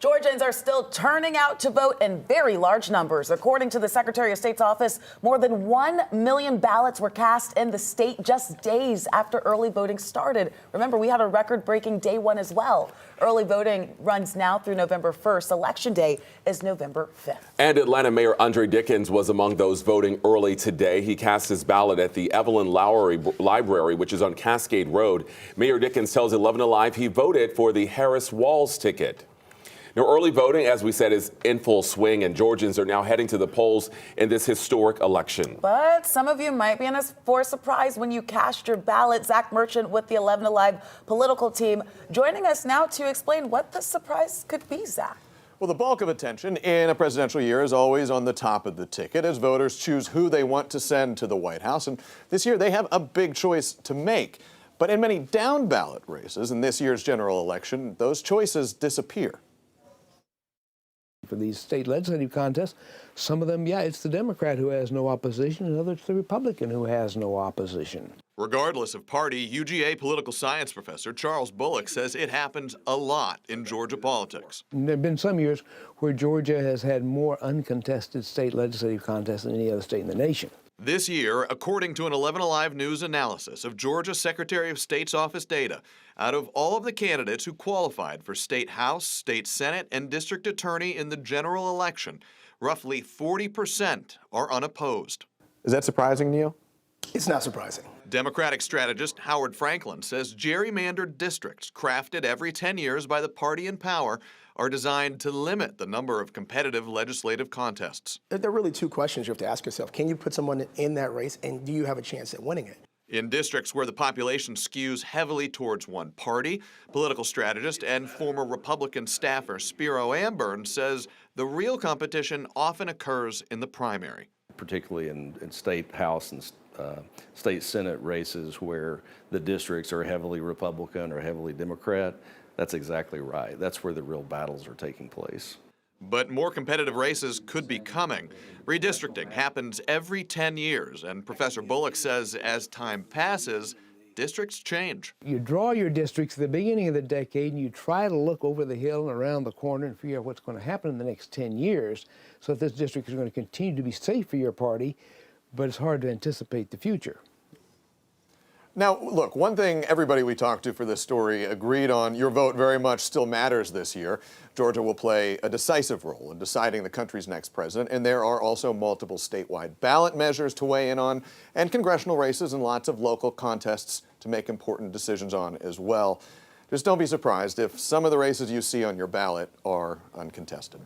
Georgians are still turning out to vote in very large numbers. According to the Secretary of State's office, more than 1 million ballots were cast in the state just days after early voting started. Remember, we had a record-breaking day one as well. Early voting runs now through November 1st. Election day is November 5th. And Atlanta Mayor Andre Dickens was among those voting early today. He cast his ballot at the Evelyn Lowry Library, which is on Cascade Road. Mayor Dickens tells 11 Alive he voted for the Harris Walls ticket. Now, early voting, as we said, is in full swing, and Georgians are now heading to the polls in this historic election. But some of you might be in for a surprise when you cast your ballot. Zach Merchant with the 11 Alive political team joining us now to explain what the surprise could be, Zach. Well, the bulk of attention in a presidential year is always on the top of the ticket as voters choose who they want to send to the White House. And this year they have a big choice to make. But in many down ballot races in this year's general election, those choices disappear. For these state legislative contests, some of them, it's the Democrat who has no opposition, and others, the Republican who has no opposition. Regardless of party, UGA political science professor Charles Bullock says it happens a lot in Georgia politics. And there have been some years where Georgia has had more uncontested state legislative contests than any other state in the nation. This year, according to an 11 Alive News analysis of Georgia Secretary of State's office data, out of all of the candidates who qualified for state House, state Senate, and district attorney in the general election, roughly 40% are unopposed. Is that surprising to you? It's not surprising. Democratic strategist Howard Franklin says gerrymandered districts crafted every 10 years by the party in power are designed to limit the number of competitive legislative contests. There are really two questions you have to ask yourself. Can you put someone in that race, and do you have a chance at winning it? In districts where the population skews heavily towards one party, political strategist and former Republican staffer Spiro Amburn says the real competition often occurs in the primary. Particularly in state House and state Senate races where the districts are heavily Republican or heavily Democrat. That's exactly right. That's where the real battles are taking place. But more competitive races could be coming. Redistricting happens every 10 years, and Professor Bullock says as time passes, districts change. You draw your districts at the beginning of the decade, and you try to look over the hill and around the corner and figure out what's going to happen in the next 10 years, so that this district is going to continue to be safe for your party, but it's hard to anticipate the future. Now, look, one thing everybody we talked to for this story agreed on, your vote very much still matters this year. Georgia will play a decisive role in deciding the country's next president, and there are also multiple statewide ballot measures to weigh in on, and congressional races and lots of local contests to make important decisions on as well. Just don't be surprised if some of the races you see on your ballot are uncontested.